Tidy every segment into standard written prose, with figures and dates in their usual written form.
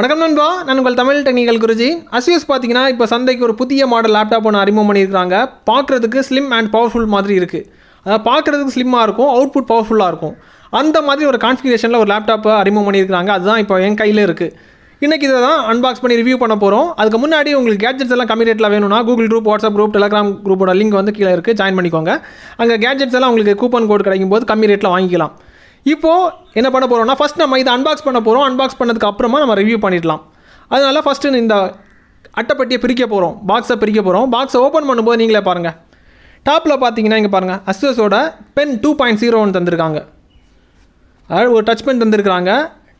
வணக்கம் நண்பா, நான் உங்கள் தமிழ் டெக்னிக்கல் குருஜி. ASUS பார்த்தீங்கன்னா இப்போ சந்தைக்கு ஒரு புதிய மாடல் லேப்டாப் ஒன்று அறிமுகம் பண்ணியிருக்காங்க. பார்க்குறதுக்கு ஸ்லிம் அண்ட் பவர்ஃபுல் மாதிரி இருக்குது. அதாவது பார்க்குறதுக்கு ஸ்லிம்மாக இருக்கும், அவுட்புட் பவர்ஃபுல்லாக இருக்கும். அந்த மாதிரி ஒரு கான்ஃபிகரேஷனில் ஒரு லேப்டாப்பை அறிமுகம் பண்ணியிருக்காங்க. அதுதான் இப்போ என் கையில் இருக்குது. இன்றைக்கி இதை தான் அன்பாக்ஸ் பண்ணி ரிவ்யூ பண்ண போகிறோம். அதுக்கு முன்னாடி உங்களுக்கு கேட்ஜெட்ஸ் எல்லாம் கம்மி ரேட்டில் வேணும்னா Google group, WhatsApp group, Telegram குரூப்போட லிங்க் வந்து கீழே இருக்குது, ஜாயின் பண்ணிக்கோங்க. அங்கே கேட்ஜெட்ஸ் எல்லாம் உங்களுக்கு கூப்பன் கோட் கிடைக்கும் போது கம்மி ரேட்டில் வாங்கிக்கலாம். இப்போது என்ன பண்ண போகிறோம்னா, ஃபஸ்ட் நம்ம இதை அன்பாக்ஸ் பண்ண போகிறோம். அன்பாக்ஸ் பண்ணதுக்கு அப்புறமா நம்ம ரிவ்யூ பண்ணிடலாம். அதனால் ஃபஸ்ட்டு இந்த அட்டைப்பட்டியை பிரிக்க போகிறோம், பாக்ஸை பிரிக்க போகிறோம். பாக்ஸை ஓப்பன் பண்ணும்போது நீங்களே பாருங்கள். டாப்பில் பார்த்தீங்கன்னா இங்கே பாருங்கள், ASUSோட பென் 2.0 தந்திருக்காங்க. அதாவது ஒரு டச் பென் தந்திருக்கிறாங்க.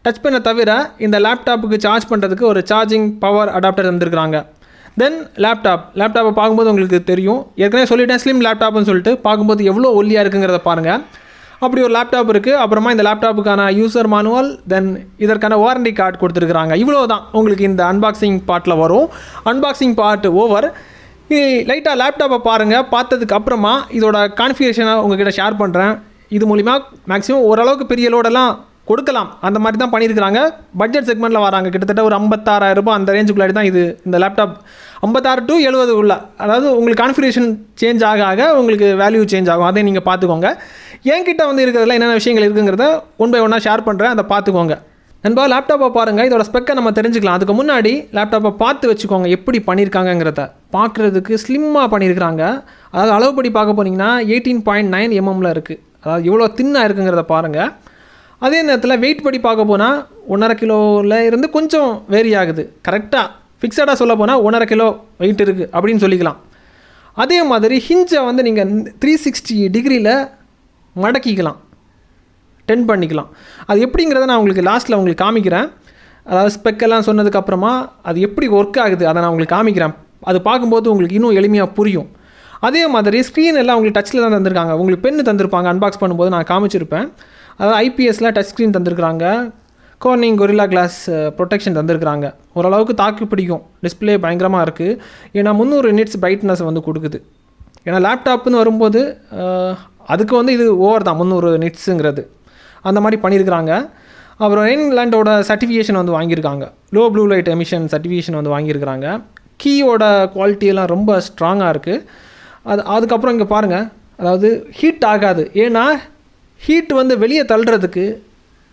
டச் பென்னை தவிர இந்த லேப்டாப்புக்கு சார்ஜ் பண்ணுறதுக்கு ஒரு சார்ஜிங் பவர் அடாப்டர் தந்திருக்கிறாங்க. தென் லேப்டாப்பை பார்க்கும்போது உங்களுக்கு தெரியும், ஏற்கனவே சொல்லிட்டேன் ஸ்லிம் லேப்டாப்னு சொல்லிட்டு. பார்க்கும்போது எவ்வளோ ஒல்லியாக இருக்குங்கிறத பாருங்கள். அப்படி ஒரு லேப்டாப் இருக்குது. அப்புறமா இந்த லேப்டாப்புக்கான யூசர் மேனுவல், தென் இதற்கான வாரண்டி கார்டு கொடுத்துருக்குறாங்க. இவ்வளோ தான் உங்களுக்கு இந்த அன்பாக்சிங் பார்ட்டில் வரும். Unboxing part over. லைட்டாக லேப்டாப்பை பாருங்கள். பார்த்ததுக்கு அப்புறமா இதோட கான்ஃபிகரேஷனை உங்கள்கிட்ட ஷேர் பண்ணுறேன். இது மூலிமா மேக்ஸிமம் ஓரளவுக்கு பெரிய லோடெல்லாம் கொடுக்கலாம், அந்த மாதிரி தான் பண்ணியிருக்கிறாங்க. பட்ஜெட் செக்மெண்ட்டில் வராங்க. கிட்டத்தட்ட ஒரு 56,000 அந்த ரேஞ்சுக்குள்ளாடி தான் இந்த லேப்டாப் 56 to 70 உள்ள. அதாவது உங்களுக்கு கான்ஃபிகரேஷன் சேஞ்ச் ஆக உங்களுக்கு வேல்யூ சேஞ்ச் ஆகும். அதை நீங்கள் பார்த்துக்கோங்க. என்கிட்ட வந்து இருக்கிறதுல என்னென்ன விஷயங்கள் இருக்குங்கிறத ஒன் பை ஒன்னாக ஷேர் பண்ணுறேன், அதை பார்த்துக்கோங்க. நண்பா, லேப்டாப்பை பாருங்கள். இதோட ஸ்பெக்கை நம்ம தெரிஞ்சுக்கலாம். அதுக்கு முன்னாடி லேப்டாப்பை பார்த்து வச்சுக்கோங்க எப்படி பண்ணியிருக்காங்கிறத. பார்க்குறதுக்கு ஸ்லிம்மாக பண்ணியிருக்கிறாங்க. அதாவது அளவுப்படி பார்க்க போனீங்கன்னா 18.9 mm இருக்குது. அதாவது எவ்வளோ தின்னாக இருக்குங்கிறத பாருங்கள். அதே நேரத்தில் வெயிட் படி பார்க்க போனால் 1.5 கிலோவில் இருந்து கொஞ்சம் வேரி ஆகுது. கரெக்டாக ஃபிக்ஸடாக சொல்ல போனால் 1.5 கிலோ வெயிட் இருக்குது அப்படின்னு சொல்லிக்கலாம். அதே மாதிரி ஹிஞ்சை வந்து நீங்கள் 360 டிகிரியில் மடக்கிக்கலாம், டென் பண்ணிக்கலாம். அது எப்படிங்கிறத நான் உங்களுக்கு லாஸ்ட்டில் உங்களுக்கு காமிக்கிறேன். அதாவது ஸ்பெக்கெல்லாம் சொன்னதுக்கப்புறமா அது எப்படி ஒர்க் ஆகுது அதை நான் உங்களுக்கு காமிக்கிறேன். அது பார்க்கும்போது உங்களுக்கு இன்னும் எளிமையாக புரியும். அதே மாதிரி ஸ்க்ரீன் எல்லாம் உங்களுக்கு டச்சில் தான் தந்திருக்காங்க. உங்களுக்கு பென்னு தந்திருப்பாங்க. அன்பாக்ஸ் பண்ணும்போது நான் காமிச்சிருப்பேன். அதாவது ஐபிஎஸ்சில் டச் ஸ்க்ரீன் தந்திருக்கிறாங்க. கோர்னிங் கொரில்லா கிளாஸ் ப்ரொடெக்ஷன் தந்திருக்கிறாங்க. ஓரளவுக்கு தாக்கு பிடிக்கும். டிஸ்பிளே பயங்கரமாக இருக்குது. ஏன்னா 300 nits பிரைட்னஸ் வந்து கொடுக்குது. ஏன்னா லேப்டாப்னு வரும்போது அதுக்கு வந்து இது ஓவர் தான் 300 nitsங்கிறது. அந்த மாதிரி பண்ணியிருக்கிறாங்க. அப்புறம் ரெயின்லேண்டோட சர்டிஃபிகேஷன் வந்து வாங்கியிருக்காங்க. Low blue light emission certification வந்து வாங்கியிருக்கிறாங்க. கீயோட குவாலிட்டியெல்லாம் ரொம்ப ஸ்ட்ராங்காக இருக்குது. அதுக்கப்புறம் இங்கே பாருங்கள், அதாவது ஹீட் ஆகாது. ஏன்னா ஹீட் வந்து வெளியே தள்ளுறதுக்கு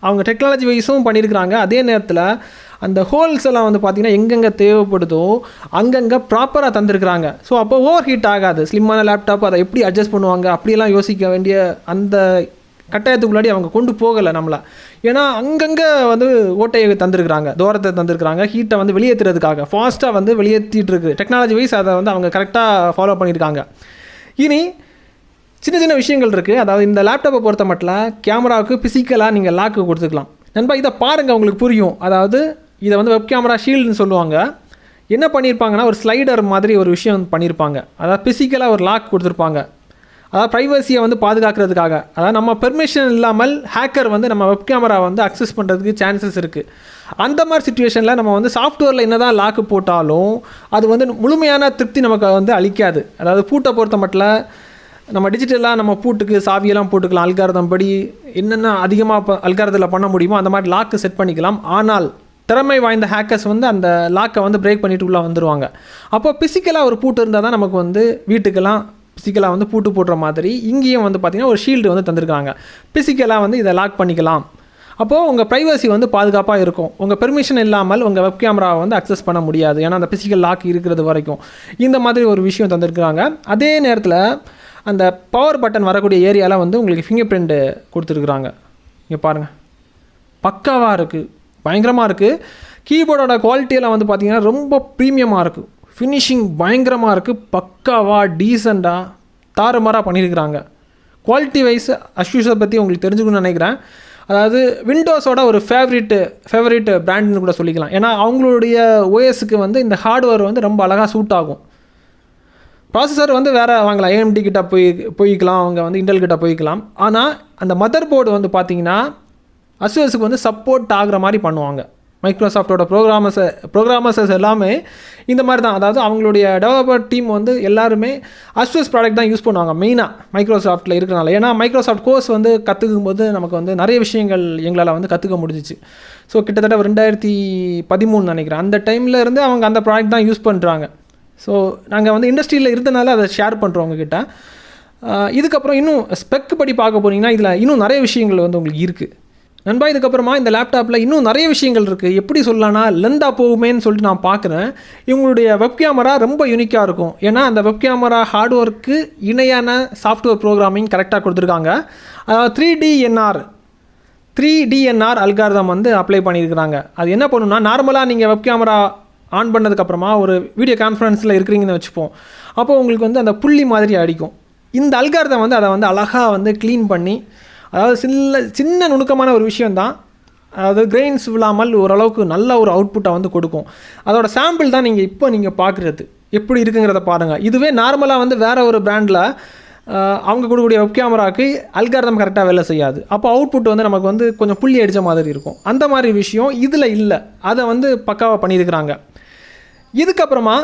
அவங்க டெக்னாலஜி வைஸும் பண்ணியிருக்கிறாங்க. அதே நேரத்தில் அந்த ஹோல்ஸ் எல்லாம் வந்து பார்த்திங்கன்னா எங்கெங்கே தேவைப்படுதோ அங்கங்கே ப்ராப்பராக தந்திருக்கிறாங்க. ஸோ அப்போ ஓவர் ஹீட் ஆகாது. ஸ்லிம்மான லேப்டாப் அதை எப்படி அட்ஜஸ்ட் பண்ணுவாங்க அப்படியெல்லாம் யோசிக்க வேண்டிய அந்த கட்டாயத்துக்குள்ளாடி அவங்க கொண்டு போகலை நம்மளை. ஏன்னா அங்கங்கே வந்து ஓட்டையை தந்திருக்கிறாங்க, தூரத்தை தந்திருக்கிறாங்க. ஹீட்டை வந்து வெளியேற்றுறதுக்காக ஃபாஸ்ட்டாக வந்து வெளியேற்றிட்டு இருக்குது. டெக்னாலஜி வைஸ் அதை வந்து அவங்க கரெக்டாக ஃபாலோ பண்ணியிருக்காங்க. இனி சின்ன சின்ன விஷயங்கள் இருக்குது. அதாவது இந்த லேப்டாப்பை பொறுத்த மட்டும் கேமராவுக்கு ஃபிசிக்கலாக நீங்கள் லாக்கு கொடுத்துக்கலாம். நண்பா, இதை பாருங்கள், உங்களுக்கு புரியும். அதாவது இதை வந்து வெப் கேமரா ஷீல்டுன்னு சொல்லுவாங்க. என்ன பண்ணியிருப்பாங்கன்னா ஒரு ஸ்லைடர் மாதிரி ஒரு விஷயம் பண்ணியிருப்பாங்க. அதாவது ஃபிசிக்கலாக ஒரு லாக் கொடுத்துருப்பாங்க. அதாவது ப்ரைவசியை வந்து பாதுகாக்கிறதுக்காக. அதாவது நம்ம பெர்மிஷன் இல்லாமல் ஹேக்கர் வந்து நம்ம வெப் கேமரா வந்து அக்சஸ் பண்ணுறதுக்கு சான்சஸ் இருக்குது. அந்த மாதிரி சுச்சுவேஷனில் நம்ம வந்து சாஃப்ட்வேரில் என்ன தான் லாக்கு போட்டாலும் அது வந்து முழுமையான திருப்தி நமக்கு வந்து அளிக்காது. அதாவது பூட்டை பொறுத்த மட்டும் நம்ம டிஜிட்டலாக நம்ம பூட்டுக்கு சாவியெல்லாம் போட்டுக்கலாம். அல்காரதம் படி என்னென்ன அதிகமாக அல்காரத்தில் பண்ண முடியுமோ அந்த மாதிரி லாக்கு செட் பண்ணிக்கலாம். ஆனால் திறமை வாய்ந்த ஹேக்கர்ஸ் வந்து அந்த லாக்கை வந்து பிரேக் பண்ணிட்டு உள்ளே வந்துடுவாங்க. அப்போ ஃபிசிக்கலாக ஒரு பூட்டு இருந்தால் தான் நமக்கு வந்து வீட்டுக்கெல்லாம் ஃபிசிக்கலாக வந்து பூட்டு போடுற மாதிரி இங்கேயும் வந்து பார்த்திங்கன்னா ஒரு ஷீல்டு வந்து தந்திருக்காங்க. ஃபிசிக்கலாக வந்து இதை லாக் பண்ணிக்கலாம். அப்போது உங்கள் ப்ரைவசி வந்து பாதுகாப்பாக இருக்கும். உங்கள் பெர்மிஷன் இல்லாமல் உங்கள் வெப் கேமராவை வந்து அக்சஸ் பண்ண முடியாது. ஏன்னா அந்த ஃபிசிக்கல் லாக் இருக்கிறது வரைக்கும் இந்த மாதிரி ஒரு விஷயம் தந்திருக்கிறாங்க. அதே நேரத்தில் அந்த பவர் பட்டன் வரக்கூடிய ஏரியாவில் வந்து உங்களுக்கு ஃபிங்கர் பிரிண்ட்டு கொடுத்துருக்குறாங்க. இங்கே பாருங்கள், பக்காவாக இருக்குது, பயங்கரமாக இருக்குது. கீபோர்டோட குவாலிட்டியெல்லாம் வந்து பார்த்திங்கன்னா ரொம்ப ப்ரீமியமாக இருக்குது. ஃபினிஷிங் பயங்கரமாக இருக்குது. பக்காவாக டீசெண்டாக தாறுமாறாக பண்ணியிருக்கிறாங்க. குவாலிட்டி வைஸ் ASUSஐ பற்றி உங்களுக்கு தெரிஞ்சுக்கணும்னு நினைக்கிறேன். அதாவது விண்டோஸோட ஒரு ஃபேவரட் பிராண்டுன்னு கூட சொல்லிக்கலாம். ஏன்னா அவங்களுடைய ஓஎஸ்க்கு வந்து இந்த ஹார்ட்வேர் வந்து ரொம்ப அழகாக சூட் ஆகும். ப்ராசஸர் வந்து வேறு வாங்கலாம், AMD கிட்ட போய்க்கலாம், அவங்க வந்து இன்டெல் கிட்ட போய்க்கலாம். ஆனால் அந்த மதர் போர்டு வந்து பார்த்திங்கன்னா ASUSக்கு வந்து சப்போர்ட் ஆகிற மாதிரி பண்ணுவாங்க. மைக்ரோசாஃப்டோட ப்ரோக்ராமர்ஸஸ் எல்லாமே இந்த மாதிரி தான். அதாவது அவங்களுடைய டெவலப்பர் டீம் வந்து எல்லாருமே ASUS ப்ராடக்ட் தான் யூஸ் பண்ணுவாங்க மெயினாக மைக்ரோசாஃப்ட்டில் இருக்கிறனால. ஏன்னா மைக்ரோசாஃப்ட் கோர்ஸ் வந்து கற்றுக்கும் போது நமக்கு வந்து நிறைய விஷயங்கள் எங்களால் வந்து கற்றுக்க முடிஞ்சிச்சு. ஸோ கிட்டத்தட்ட 2013 நினைக்கிறேன், அந்த டைமில் இருந்து அவங்க அந்த ப்ராடக்ட் தான் யூஸ் பண்ணுறாங்க. ஸோ நாங்கள் வந்து இண்டஸ்ட்ரியில் இருந்தனால அதை ஷேர் பண்ணுறோம் உங்ககிட்ட. இதுக்கப்புறம் இன்னும் ஸ்பெக் படி பார்க்க போனீங்கன்னா இதில் இன்னும் நிறைய விஷயங்கள் வந்து உங்களுக்கு இருக்குது நண்பா. இதுக்கப்புறமா இந்த லேப்டாப்பில் இன்னும் நிறைய விஷயங்கள் இருக்குது. எப்படி சொல்லலாம்னா லெந்தாக போகுமேன்னு சொல்லிட்டு நான் பார்க்குறேன். இவங்களுடைய வெப் கேமரா ரொம்ப யூனிக்காக இருக்கும். ஏன்னா அந்த வெப் கேமரா ஹார்ட்வேருக்கு இணையான சாஃப்ட்வேர் ப்ரோக்ராமிங் கரெக்டாக கொடுத்துருக்காங்க. அதாவது 3DNR அல்காரிதம் வந்து அப்ளை பண்ணியிருக்கிறாங்க. அது என்ன பண்ணுன்னா, நார்மலாக நீங்கள் வெப் கேமரா ஆன் பண்ணதுக்கப்புறமா ஒரு வீடியோ கான்ஃபரன்ஸில் இருக்கிறீங்கன்னு வச்சுப்போம். அப்போ உங்களுக்கு வந்து அந்த புள்ளி மாதிரி அடிக்கும். இந்த அல்காரிதம் வந்து அதை வந்து அழகாக வந்து க்ளீன் பண்ணி, அதாவது சின்ன நுணுக்கமான ஒரு விஷயந்தான், அதாவது கிரெயின்ஸ் விழாமல் ஓரளவுக்கு நல்ல ஒரு அவுட்புட்டை வந்து கொடுக்கும். அதோட சாம்பிள் தான் நீங்கள் பார்க்குறது எப்படி இருக்குங்கிறத பாருங்கள். இதுவே நார்மலாக வந்து வேறு ஒரு பிராண்டில் அவங்க கொடுக்கக்கூடிய வெப் கேமராவுக்கு அல்காரிதம் கரெக்டாக வேலை செய்யாது. அப்போ அவுட்புட் வந்து நமக்கு வந்து கொஞ்சம் புள்ளி அடித்த மாதிரி இருக்கும். அந்த மாதிரி விஷயம் இதில் இல்லை. அதை வந்து பக்காவாக பண்ணியிருக்கிறாங்க. இதுக்கப்புறமா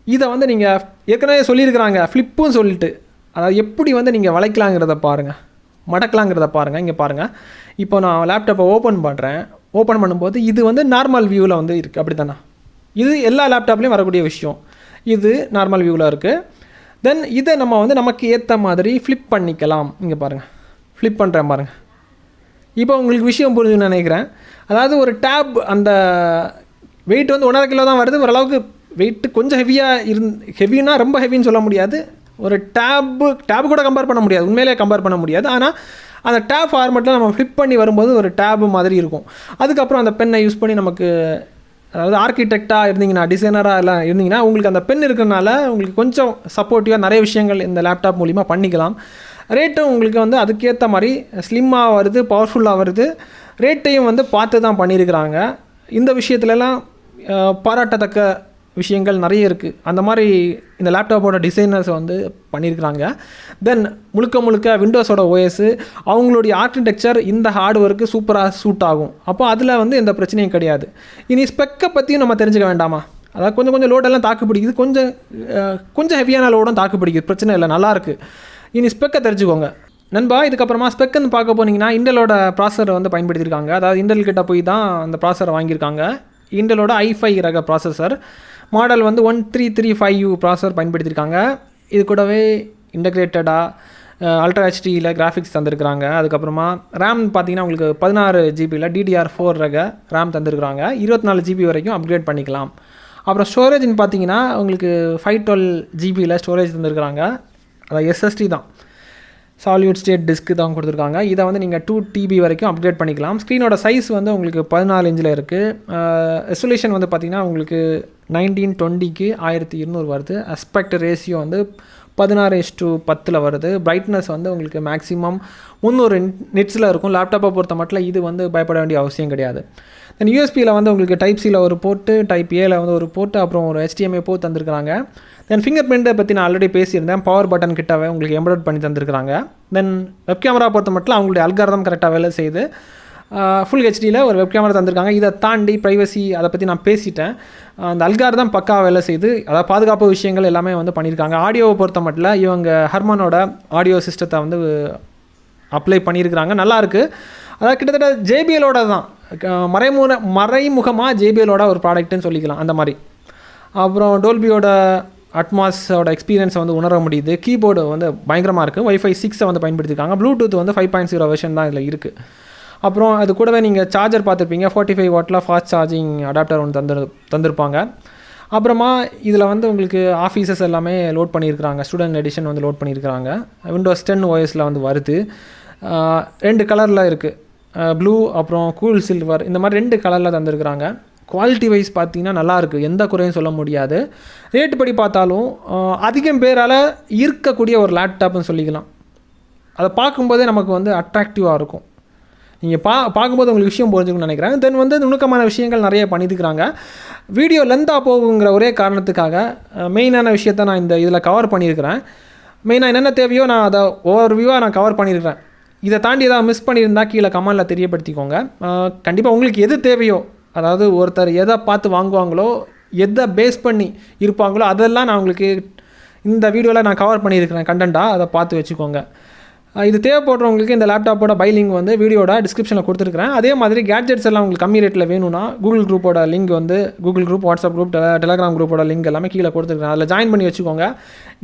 இதை வந்து நீங்கள் ஏற்கனவே சொல்லியிருக்கிறாங்க ஃப்ளிப்புன்னு சொல்லிட்டு, அதாவது எப்படி வந்து நீங்கள் வளைக்கலாங்கிறத பாருங்கள், மடக்கலாங்கிறத பாருங்கள். இங்கே பாருங்கள், இப்போ நான் லேப்டாப்பை ஓப்பன் பண்ணுறேன். ஓப்பன் பண்ணும்போது இது வந்து நார்மல் வியூவில் வந்து இருக்குது, அப்படி தானே? இது எல்லா லேப்டாப்லேயும் வரக்கூடிய விஷயம். இது நார்மல் வியூவில் இருக்குது. தென் இதை நம்ம வந்து நமக்கு ஏற்ற மாதிரி ஃப்ளிப் பண்ணிக்கலாம். இங்கே பாருங்கள், ஃப்ளிப் பண்ணுறேன் பாருங்கள். இப்போ உங்களுக்கு விஷயம் புரிஞ்சுன்னு நினைக்கிறேன். அதாவது ஒரு டேப், அந்த வெயிட் வந்து 1.5 கிலோ தான் வருது. ஓரளவுக்கு வெயிட்டு கொஞ்சம் ஹெவினா ரொம்ப ஹெவின்னு சொல்ல முடியாது. ஒரு டேபு கூட கம்பேர் பண்ண முடியாது, உண்மையிலே கம்பேர் பண்ண முடியாது. ஆனால் அந்த டேப் ஃபார்மெட்டில் நம்ம ஃப்ளிப் பண்ணி வரும்போது ஒரு டேபு மாதிரி இருக்கும். அதுக்கப்புறம் அந்த பென்னை யூஸ் பண்ணி நமக்கு, அதாவது ஆர்கிடெக்டாக இருந்தீங்கன்னா, டிசைனராக எல்லாம் இருந்தீங்கன்னா, உங்களுக்கு அந்த பென் இருக்கிறனால உங்களுக்கு கொஞ்சம் சப்போர்ட்டிவாக நிறைய விஷயங்கள் இந்த லேப்டாப் மூலிமா பண்ணிக்கலாம். ரேட்டும் உங்களுக்கு வந்து அதுக்கேற்ற மாதிரி ஸ்லிம்மாக வருது, பவர்ஃபுல்லாக வருது. ரேட்டையும் வந்து பார்த்து தான் பண்ணியிருக்கிறாங்க. இந்த விஷயத்துலலாம் பாராட்டத்தக்க விஷயங்கள் நிறைய இருக்குது. அந்த மாதிரி இந்த லேப்டாப்போட டிசைனர்ஸ் வந்து பண்ணியிருக்கிறாங்க. தென் முழுக்க விண்டோஸோட ஓஎஸ், அவங்களுடைய ஆர்கிடெக்சர் இந்த ஹார்ட்வேருக்கு சூப்பராக சூட் ஆகும். அப்போ அதில் வந்து எந்த பிரச்சனையும் கிடையாது. இனி ஸ்பெக்கை பற்றியும் நம்ம தெரிஞ்சுக்க வேண்டாமா? அதாவது கொஞ்சம் லோடெல்லாம் தாக்கு பிடிக்குது, கொஞ்சம் ஹெவியான லோடும் தாக்கு பிடிக்குது, பிரச்சனை இல்லை, நல்லாயிருக்கு. இனி ஸ்பெக்கை தெரிஞ்சுக்கோங்க நண்பா. இதுக்கப்புறமா ஸ்பெக்குன்னு பார்க்க போனீங்கன்னா இண்டலோட ப்ராசரை வந்து பயன்படுத்தியிருக்காங்க. அதாவது இண்டல் கிட்ட போய் தான் அந்த ப்ராசரை வாங்கியிருக்காங்க. இண்டலோட i5 ரக ப்ராசஸர் மாடல் வந்து 1335U ப்ராசஸர் பயன்படுத்தியிருக்காங்க. இது கூடவே இன்டகிரேட்டடாக அல்ட்ரா ஹெச்டியில் கிராஃபிக்ஸ் தந்திருக்கிறாங்க. அதுக்கப்புறமா ரேம் பார்த்தீங்கன்னா உங்களுக்கு 16 ஜிபியில் DDR4 ரக ரேம் தந்திருக்கிறாங்க. 24 ஜிபி வரைக்கும் அப்கிரேட் பண்ணிக்கலாம். அப்புறம் ஸ்டோரேஜ்னு பார்த்தீங்கன்னா உங்களுக்கு 512 ஜிபியில் ஸ்டோரேஜ் தந்திருக்கிறாங்க. அதாவது SSD தான், சாலிட் ஸ்டேட் டிஸ்க்கு தான் கொடுத்துருக்காங்க. இதை வந்து நீங்கள் 2 TB வரைக்கும் அப்கிரேட் பண்ணிக்கலாம். ஸ்க்ரீனோட சைஸ் வந்து உங்களுக்கு 14 இன்ச்சில் இருக்குது. ரெசல்யூஷன் வந்து பார்த்திங்கன்னா உங்களுக்கு 1920க்கு 1200 வருது. அஸ்பெக்ட் ரேஷியோ வந்து 16:10 வருது. பிரைட்னஸ் வந்து உங்களுக்கு மேக்ஸிமம் 300 நிட்ஸில் இருக்கும். லேப்டாப்பை பொறுத்த மட்டும் இது வந்து பயப்பட வேண்டிய அவசியம் கிடையாது. தென் யூஎஸ்பியில் வந்து உங்களுக்கு டைப் சியில் ஒரு போர்ட்டு, டைப் ஏல வந்து ஒரு போர்ட்டு, அப்புறம் ஒரு HDMI போர்ட் தந்திருக்கிறாங்க. தென் ஃபிங்கர் பிரிண்ட்டை பற்றி நான் ஆல்ரெடி பேசியிருந்தேன். பவர் பட்டன் கிட்டவே உங்களுக்கு எம்ப்ராய்ட் பண்ணி தந்திருக்கிறாங்க. தென் வெப் கேமரா பொறுத்த மட்டும் அவங்களுடைய அல்காரிதம் கரெக்டாக வேலை செய்யுது. ஃபுல் ஹெச்டியில் ஒரு வெப் கேமரா தந்திருக்காங்க. இதை தாண்டி ப்ரைவசி அதை பற்றி நான் பேசிட்டேன். அந்த அல்காரிதம் பக்கா வேலை செய்யுது. அதாவது பாதுகாப்பு விஷயங்கள் எல்லாமே வந்து பண்ணியிருக்காங்க. ஆடியோவை பொறுத்த மட்டும் இவங்க ஹர்மனோட ஆடியோ சிஸ்டத்தை வந்து அப்ளை பண்ணியிருக்கிறாங்க. நல்லாயிருக்கு. அதாவது கிட்டத்தட்ட JBLோட தான் மறைமுகமாக JBLோட ஒரு ப்ராடக்ட்டுன்னு சொல்லிக்கலாம் அந்த மாதிரி. அப்புறம் டோல்பியோட அட்மாஸோட எக்ஸ்பீரியன்ஸை வந்து உணர முடியுது. கீபோர்டு வந்து பயங்கரமாக இருக்குது. Wi-Fi 6 வந்து பயன்படுத்தியிருக்காங்க. ப்ளூடூத் வந்து 5.0 வெர்ஷன் தான் இதில் இருக்குது. அப்புறம் அது கூடவே நீங்கள் சார்ஜர் பார்த்துருப்பீங்க. 45 வாட்டில் ஃபாஸ்ட் சார்ஜிங் அடாப்டர் ஒன்று தந்திருப்பாங்க. அப்புறமா இதில் வந்து உங்களுக்கு ஆஃபீஸஸ் எல்லாமே லோட் பண்ணியிருக்கிறாங்க. ஸ்டூடெண்ட் எடிஷன் வந்து லோட் பண்ணியிருக்கிறாங்க. Windows 10 OSல வந்து வருது. 2 கலரில் இருக்குது, ப்ளூ அப்புறம் கூல் சில்வர், இந்த மாதிரி 2 கலரில் தந்திருக்கிறாங்க. குவாலிட்டி வைஸ் பார்த்தீங்கன்னா நல்லாயிருக்கு, எந்த குறையும் சொல்ல முடியாது. ரேட்டு படி பார்த்தாலும் அதிகம் பேரால் ஈர்க்கக்கூடிய ஒரு லேப்டாப்னு சொல்லிக்கலாம். அதை பார்க்கும்போதே நமக்கு வந்து அட்ராக்டிவாக இருக்கும். நீங்கள் பார்க்கும்போது உங்களுக்கு விஷயம் புரிஞ்சுக்கணும்னு நினைக்கிறேன். தென் வந்து நுணுக்கமான விஷயங்கள் நிறைய பண்ணியிருக்கிறாங்க. வீடியோ லென்த்தாக போகுங்கிற ஒரே காரணத்துக்காக மெயினான விஷயத்த நான் இதில் கவர் பண்ணியிருக்கிறேன். மெயினாக என்னென்ன தேவையோ நான் அதை ஓவர்வியூவாக நான் கவர் பண்ணியிருக்கிறேன். இதை தாண்டி ஏதாவது மிஸ் பண்ணியிருந்தால் கீழே கமெண்டில் தெரியப்படுத்திக்கோங்க. கண்டிப்பாக உங்களுக்கு எது தேவையோ அதாவது ஒருத்தர் எதை பார்த்து வாங்குவாங்களோ, எதை பேஸ் பண்ணி இருப்பாங்களோ அதெல்லாம் நான் உங்களுக்கு இந்த வீடியோவில் நான் கவர் பண்ணியிருக்கிறேன் கண்டென்ட்டாக. அதை பார்த்து வச்சுக்கோங்க. இது தேவைப்படுறவங்களுக்கு இந்த லேப்டாப்போட பை லிங்க் வந்து வீடியோட டிஸ்கிரிப்ஷனில் கொடுத்துருக்கிறேன். அதே மாதிரி கேட்ஜெட்ஸ் எல்லாம் உங்களுக்கு கம்மி ரேட்டில் வேணும்னா கூகுள் குரூப்போட லிங்க் வந்து Google group, WhatsApp group, Telegram குரூப்போட லிங்க் எல்லாமே கீழே கொடுத்துருக்கேன். அதில் ஜாயின் பண்ணி வச்சுக்கோங்க.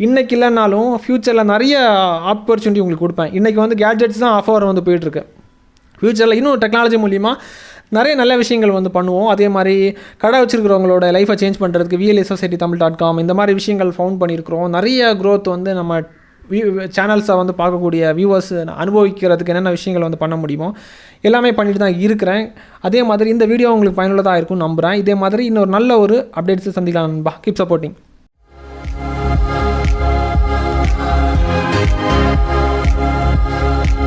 இன்றைக்கி இல்லைனாலும் ஃப்யூச்சரில் நிறைய ஆப்பர்ச்சுனிட்டி உங்களுக்கு கொடுப்பேன். இன்றைக்கி வந்து கேட்ஜெட்ஸ் தான் ஆஃபர் வந்து போயிட்டுருக்கு. ஃப்யூச்சரில் இன்னும் டெக்னாலஜி மூலிமா நிறைய நல்ல விஷயங்கள் வந்து பண்ணுவோம். அதே மாதிரி கடை வச்சுருக்கிறவங்களோட லைஃப்பை சேஞ்ச் பண்ணுறதுக்கு VLSSociety.com இந்த மாதிரி விஷயங்கள் ஃபவுண்ட் பண்ணியிருக்கிறோம். நிறைய க்ரோத் வந்து நம்ம சேனல்ஸை வந்து பார்க்கக்கூடிய வியூவர்ஸ் அனுபவிக்கிறதுக்கு என்னென்ன விஷயங்கள் வந்து பண்ண முடியுமோ எல்லாமே பண்ணிட்டு தான் இருக்கிறேன். அதே மாதிரி இந்த வீடியோ உங்களுக்கு பயனுள்ளதாக இருக்கும்னு நம்புகிறேன். இதே மாதிரி இன்னொரு நல்ல ஒரு அப்டேட்ஸை சந்திக்கலாம் நண்பா. Keep supporting.